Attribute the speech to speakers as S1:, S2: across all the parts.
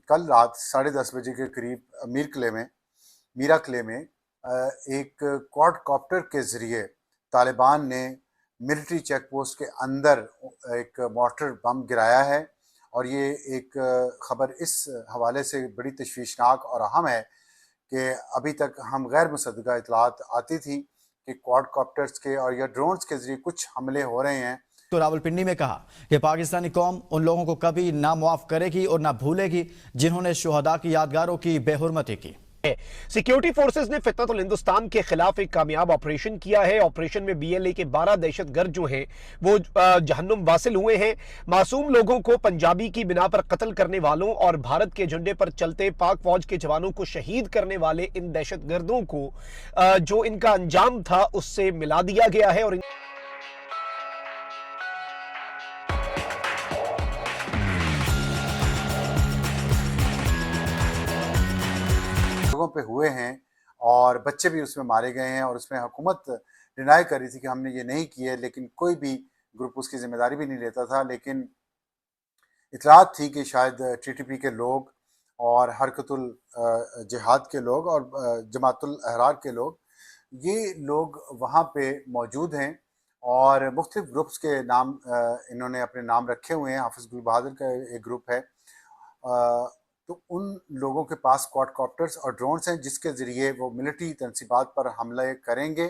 S1: کل رات 10:30 کے قریب میرا قلعے میں ایک کوڈ کاپٹر کے ذریعے طالبان نے ملٹری چیک پوسٹ کے اندر ایک مارٹر بم گرایا ہے، اور یہ ایک خبر اس حوالے سے بڑی تشویشناک اور اہم ہے کہ ابھی تک ہم غیر مصدقہ اطلاعات آتی تھی کہ کوڈ کاپٹرز کے اور یا ڈرونز کے ذریعے کچھ حملے ہو رہے ہیں۔
S2: تو راولپنڈی میں کہا کہ پاکستانی قوم ان لوگوں کو کبھی نہ معاف کرے گی اور نہ بھولے گی جنہوں نے شہداء کی یادگاروں کی بے حرمتی کی۔
S3: سیکیورٹی فورسز نے فتنۃ الہندوستان کے خلاف ایک کامیاب آپریشن کیا ہے۔ آپریشن میں بی ایل اے کے 12 دہشت گرد جو ہیں وہ جہنم واصل ہوئے ہیں۔ معصوم لوگوں کو پنجابی کی بنا پر قتل کرنے والوں اور بھارت کے جھنڈے پر چلتے پاک فوج کے جوانوں کو شہید کرنے والے ان دہشت گردوں کو جو ان کا انجام تھا اس سے ملا دیا گیا ہے، اور
S1: لوگوں پہ ہوئے ہیں اور بچے بھی اس میں مارے گئے ہیں، اور اس میں حکومت ڈینائی کر رہی تھی کہ ہم نے یہ نہیں کیے، لیکن کوئی بھی گروپ اس کی ذمہ داری بھی نہیں لیتا تھا۔ لیکن اطلاعات تھی کہ شاید ٹی ٹی پی کے لوگ اور حرکت الجہاد کے لوگ اور جماعت الاحرار کے لوگ، یہ لوگ وہاں پہ موجود ہیں، اور مختلف گروپس کے نام انہوں نے اپنے نام رکھے ہوئے ہیں۔ حافظ گل بہادر کا ایک گروپ ہے، تو ان لوگوں کے پاس کوڈ کاپٹرز اور ڈرونز ہیں جس کے ذریعے وہ ملٹری تنصیبات پر حملہ کریں گے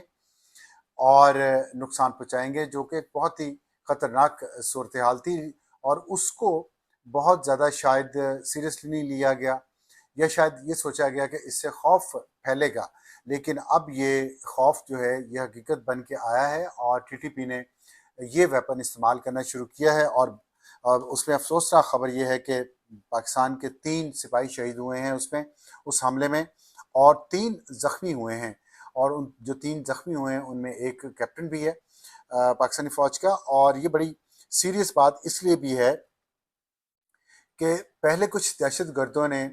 S1: اور نقصان پہنچائیں گے، جو کہ ایک بہت ہی خطرناک صورتحال تھی، اور اس کو بہت زیادہ شاید سیریسلی نہیں لیا گیا، یا شاید یہ سوچا گیا کہ اس سے خوف پھیلے گا، لیکن اب یہ خوف جو ہے یہ حقیقت بن کے آیا ہے، اور ٹی ٹی پی نے یہ ویپن استعمال کرنا شروع کیا ہے۔ اور اس میں افسوسناک خبر یہ ہے کہ پاکستان کے 3 سپاہی شہید ہوئے ہیں اس حملے میں، اور 3 زخمی ہوئے ہیں، اور ان جو 3 زخمی ہوئے ہیں ان میں ایک کیپٹن بھی ہے پاکستانی فوج کا۔ اور یہ بڑی سیریس بات اس لیے بھی ہے کہ پہلے کچھ دہشت گردوں نے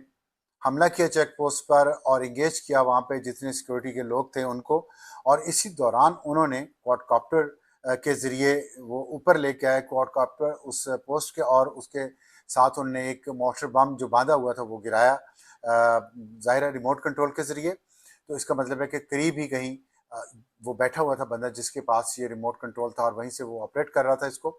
S1: حملہ کیا چیک پوسٹ پر اور انگیج کیا وہاں پہ جتنے سیکورٹی کے لوگ تھے ان کو، اور اسی دوران انہوں نے کوڈ کاپٹر کے ذریعے وہ اوپر لے کے آئے کوڈ کاپٹر اس پوسٹ کے، اور اس کے ساتھ انہوں نے ایک مارٹر بم جو باندھا ہوا تھا وہ گرایا، ظاہرہ ریموٹ کنٹرول کے ذریعے۔ تو اس کا مطلب ہے کہ قریب ہی کہیں وہ بیٹھا ہوا تھا بندہ جس کے پاس یہ ریموٹ کنٹرول تھا، اور وہیں سے وہ آپریٹ کر رہا تھا اس کو۔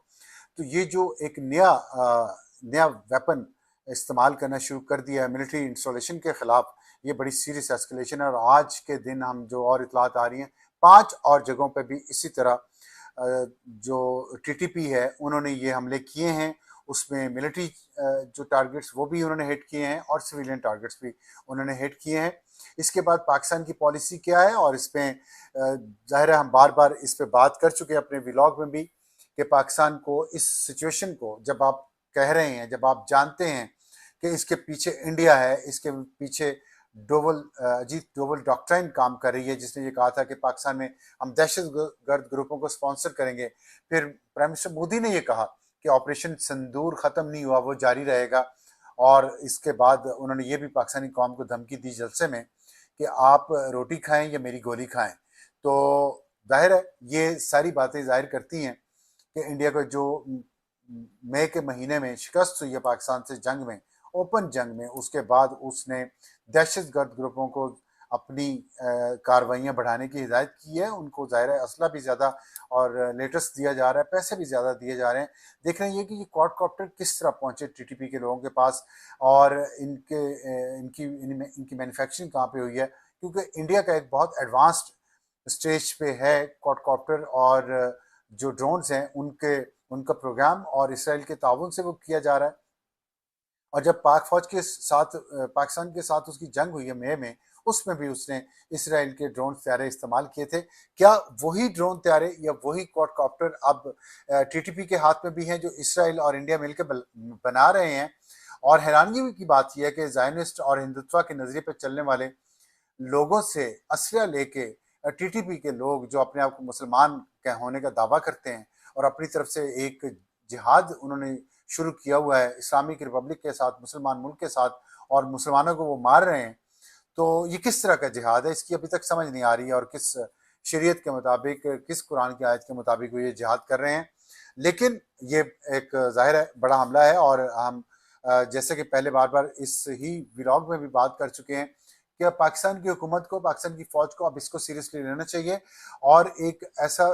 S1: تو یہ جو ایک نیا ویپن استعمال کرنا شروع کر دیا ہے ملٹری انسٹالیشن کے خلاف، یہ بڑی سیریس ایسکلیشن ہے۔ اور آج کے دن ہم جو اور اطلاعات آ رہی ہیں 5 اور جگہوں پہ بھی اسی طرح جو ٹی ٹی پی ہے انہوں نے یہ حملے کیے ہیں، اس میں ملٹری جو ٹارگٹس وہ بھی انہوں نے ہٹ کیے ہیں، اور سویلین ٹارگٹس بھی انہوں نے ہٹ کیے ہیں۔ اس کے بعد پاکستان کی پالیسی کیا ہے، اور اس میں ظاہر ہے ہم بار بار اس پہ بات کر چکے اپنے ولاگ میں بھی، کہ پاکستان کو اس سچویشن کو جب آپ کہہ رہے ہیں، جب آپ جانتے ہیں کہ اس کے پیچھے انڈیا ہے، اس کے پیچھے ڈوول ڈاکٹرائن کام کر رہی ہے، جس نے یہ کہا تھا کہ پاکستان میں ہم دہشت گرد گروپوں کو سپانسر کریں گے، پھر پرائم منسٹر مودی نے یہ کہا کہ آپریشن سندور ختم نہیں ہوا، وہ جاری رہے گا، اور اس کے بعد انہوں نے یہ بھی پاکستانی قوم کو دھمکی دی جلسے میں کہ آپ روٹی کھائیں یا میری گولی کھائیں۔ تو ظاہر ہے یہ ساری باتیں ظاہر کرتی ہیں کہ انڈیا کو جو مئی کے مہینے میں شکست ہوئی ہے پاکستان سے جنگ میں، اوپن جنگ میں، اس کے بعد اس نے دہشت گرد گروپوں کو اپنی کاروائیاں بڑھانے کی ہدایت کی ہے۔ ان کو ظاہر ہے اسلحہ بھی زیادہ اور لیٹسٹ دیا جا رہا ہے، پیسے بھی زیادہ دیے جا رہے ہیں۔ دیکھ رہے ہیں یہ کہ یہ کوڈ کاپٹر کس طرح پہنچے ٹی ٹی پی کے لوگوں کے پاس، اور ان کی مینوفیکچرنگ کہاں پہ ہوئی ہے، کیونکہ انڈیا کا ایک بہت ایڈوانسڈ اسٹیج پہ ہے کوڈ کاپٹر اور جو ڈرونز ہیں ان کا پروگرام، اور اسرائیل کے تعاون سے وہ کیا جا رہا ہے۔ اور جب پاک فوج کے ساتھ پاکستان کے ساتھ اس کی جنگ ہوئی ہے مئی میں، اس میں بھی اس نے اسرائیل کے ڈرون طیارے استعمال کیے تھے۔ کیا وہی ڈرون طیارے یا وہی کوڈ کاپٹر اب ٹی ٹی پی کے ہاتھ میں بھی ہیں جو اسرائیل اور انڈیا مل کے بنا رہے ہیں؟ اور حیرانگی کی بات یہ ہے کہ زائنسٹ اور ہندوتوا کے نظریے پہ چلنے والے لوگوں سے اسلحہ لے کے ٹی ٹی پی کے لوگ جو اپنے آپ کو مسلمان ہونے کا دعویٰ کرتے ہیں، اور اپنی طرف سے ایک جہاد انہوں نے شروع کیا ہوا ہے اسلامک ریپبلک کے ساتھ، مسلمان ملک کے ساتھ، اور مسلمانوں کو وہ مار رہے ہیں، تو یہ کس طرح کا جہاد ہے؟ اس کی ابھی تک سمجھ نہیں آ رہی ہے، اور کس شریعت کے مطابق، کس قرآن کی آیت کے مطابق وہ یہ جہاد کر رہے ہیں۔ لیکن یہ ایک ظاہر ہے بڑا حملہ ہے، اور ہم جیسے کہ پہلے بار بار اس ہی ولاگ میں بھی بات کر چکے ہیں کہ اب پاکستان کی حکومت کو، پاکستان کی فوج کو اب اس کو سیریسلی لینا چاہیے اور ایک ایسا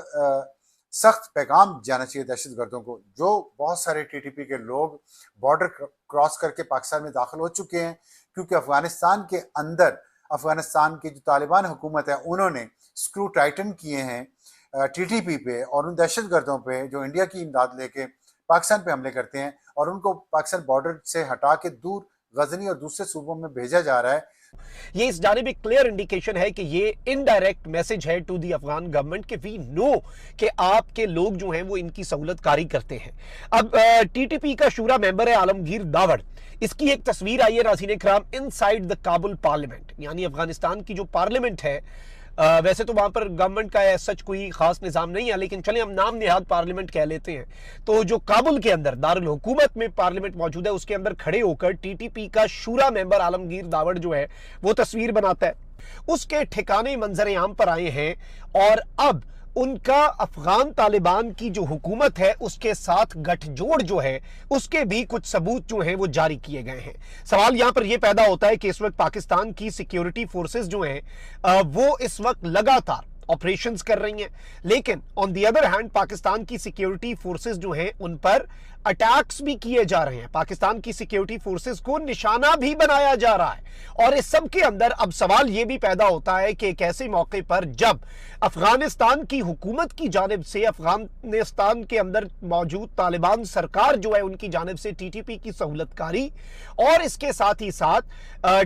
S1: سخت پیغام جانا چاہیے دہشت گردوں کو. جو بہت سارے ٹی ٹی پی کے لوگ بارڈر کراس کر کے پاکستان میں داخل ہو چکے ہیں، کیونکہ افغانستان کے اندر افغانستان کی جو طالبان حکومت ہے انہوں نے اسکرو ٹائٹن کیے ہیں ٹی ٹی پی پہ اور ان دہشت گردوں پہ جو انڈیا کی امداد لے کے پاکستان پہ حملے کرتے ہیں، اور ان کو پاکستان بارڈر سے ہٹا کے دور غزنی اور دوسرے صوبوں میں بھیجا جا رہا ہے.
S3: یہ اس جانب ایک کلیئر انڈیکیشن ہے کہ یہ انڈائریکٹ میسج ہے ٹو دی افغان گورنمنٹ کہ وی نو کہ آپ کے لوگ جو ہیں وہ ان کی سہولت کاری کرتے ہیں. اب ٹی ٹی پی کا شورا ممبر ہے عالمگیر داوڑ، اس کی ایک تصویر آئی ہے ناظرین اکرام ان سائیڈ دا کابل پارلیمنٹ، یعنی افغانستان کی جو پارلیمنٹ ہے. ویسے تو وہاں پر گورنمنٹ کا سچ کوئی خاص نظام نہیں ہے، لیکن چلیں ہم نام نہاد پارلیمنٹ کہہ لیتے ہیں. تو جو کابل کے اندر دارالحکومت میں پارلیمنٹ موجود ہے، اس کے اندر کھڑے ہو کر ٹی ٹی پی کا شورا ممبر عالمگیر داوڑ جو ہے وہ تصویر بناتا ہے. اس کے ٹھکانے منظر عام پر آئے ہیں اور اب ان کا افغان طالبان کی جو حکومت ہے اس کے ساتھ گٹھ جوڑ جو ہے اس کے بھی کچھ ثبوت جو ہیں وہ جاری کیے گئے ہیں. سوال یہاں پر یہ پیدا ہوتا ہے کہ اس وقت پاکستان کی سیکیورٹی فورسز جو ہیں وہ اس وقت لگاتار آپریشنز کر رہی ہیں، لیکن آن دی ادر ہینڈ پاکستان کی سیکیورٹی فورسز جو ہیں ان پر اٹیکس بھی کیے جا رہے ہیں، پاکستان کی سیکیورٹی فورسز کو نشانہ بھی بنایا جا رہا ہے. اور اس سب کے اندر اب سوال یہ بھی پیدا ہوتا ہے کہ ایک ایسے موقع پر جب افغانستان کی حکومت کی جانب سے افغانستان کے اندر موجود طالبان سرکار جو ہے ان کی جانب سے ٹی ٹی پی کی سہولت کاری اور اس کے ساتھ ہی ساتھ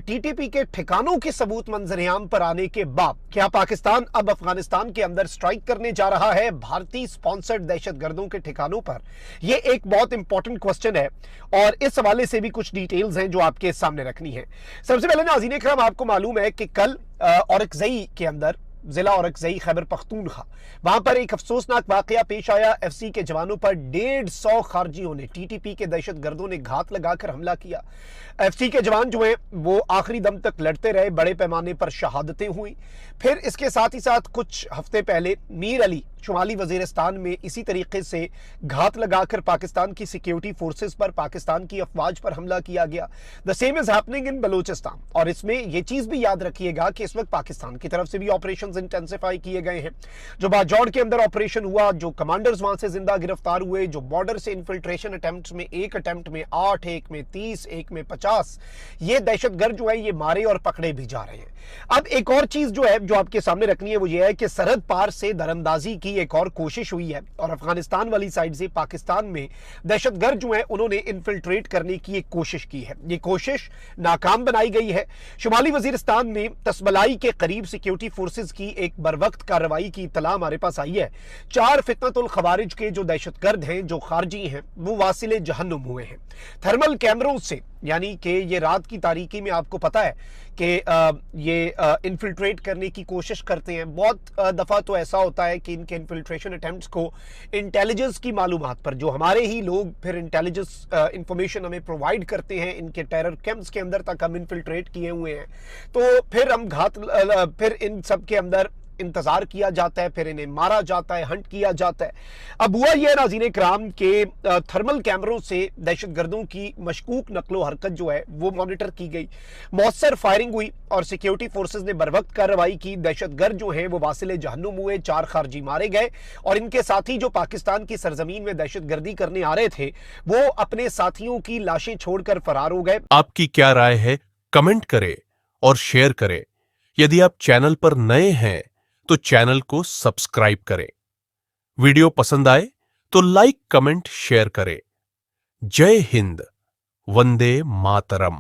S3: ٹی ٹی پی کے ٹھکانوں کے ثبوت منظر عام پر آنے کے بعد کیا پاکستان اب افغانستان کے اندر سٹرائک کرنے جا رہا ہے بھارتی سپانسرڈ دہشت گردوں کے ٹھکانوں پر؟ یہ ایک بہت امپورٹنٹ کوسچن ہے اور اس حوالے سے بھی کچھ ڈیٹیلز ہیں جو آپ کے سامنے رکھنی ہے. سب سے پہلے ناظرین اکرام آپ کو معلوم ہے کہ کل اورکزئی کے اندر ضلع اورکزئی خیبر پختونخوا وہاں پر ایک افسوسناک واقعہ پیش آیا. ایف سی کے جوانوں پر 150 خارجیوں نے ٹی ٹی پی کے دہشت گردوں نے گھات لگا کر حملہ کیا. ایف سی کے جوان جو ہیں وہ آخری دم تک لڑتے رہے، بڑے پیمانے پر شہادتیں ہوئیں. پھر اس کے ساتھ ہی ساتھ کچھ ہفتے پہلے میر علی شمالی وزیرستان میں اسی طریقے سے گھات لگا کر پاکستان کی سیکیورٹی فورسز پر، پاکستان کی افواج پر حملہ کیا گیا. The same is happening in Balochistan. اور اس میں یہ چیز بھی یاد رکھیے گا کہ اس وقت پاکستان کی طرف سے بھی آپریشنز انٹینسیفائی کیے گئے ہیں. جو باجوڑ کے اندر آپریشن ہوا، جو کمانڈرز وہاں سے زندہ گرفتار ہوئے، جو بارڈر سے انفلٹریشن اٹیمپٹس میں ایک اٹیمپٹ میں 8، ایک میں 30، ایک میں 50 یہ دہشت گرد جو ہے یہ مارے اور پکڑے بھی جا رہے ہیں. اب ایک اور چیز جو ہے جو آپ کے سامنے رکھنی ہے وہ یہ ہے کہ سرحد پار سے دراندازی کی ایک اور کوشش ہوئی ہے اور افغانستان والی سائیڈ سے پاکستان میں دہشت گرد جو ہیں انہوں نے انفلٹریٹ کرنے کی ایک کوشش کی ہے. یہ کوشش ناکام بنائی گئی ہے. شمالی وزیرستان میں تسبلائی کے قریب سیکیورٹی فورسز کی ایک بروقت کارروائی کی اطلاع ہمارے پاس آئی ہے. 4 فتنۃ الخوارج کے جو دہشت گرد ہیں، جو خارجی ہیں، وہ واصل جہنم ہوئے ہیں. تھرمل کیمروں سے، یعنی کہ یہ رات کی تاریکی میں آپ کو پتا ہے کہ یہ انفلٹریٹ کرنے کی کوشش کرتے ہیں. بہت دفعہ تو ایسا ہوتا ہے کہ ان کے انفلٹریشن اٹیمپٹس کو انٹیلیجنس کی معلومات پر، جو ہمارے ہی لوگ پھر انٹیلیجنس انفارمیشن ہمیں پرووائڈ کرتے ہیں، ان کے ٹیرر کیمپس کے اندر تک ہم انفلٹریٹ کیے ہوئے ہیں، تو پھر ان سب کے اندر انتظار کیا جاتا ہے، پھر انہیں مارا جاتا ہے، ہنٹ کیا جاتا ہے. اب ہوا یہ ناظرین کرام کہ تھرمل کیمروں سے دہشت گردوں کی مشکوک نقل و حرکت جو ہے وہ مانیٹر کی گئی، مؤثر فائرنگ ہوئی اور سیکیورٹی فورسز نے بروقت کارروائی کی. دہشت گرد جو ہیں وہ واصل جہنم ہوئے، 4 خارجی مارے گئے اور ان کے ساتھی جو پاکستان کی سرزمین میں دہشت گردی کرنے آ رہے تھے وہ اپنے ساتھیوں کی لاشیں چھوڑ کر فرار ہو گئے.
S4: آپ کی کیا رائے ہے؟ کمنٹ کریں اور شیئر کریں. یدی آپ چینل پر نئے ہیں تو چینل کو سبسکرائب کریں. ویڈیو پسند آئے تو لائک، کمنٹ، شیئر کریں. جے ہند، وندے ماترم.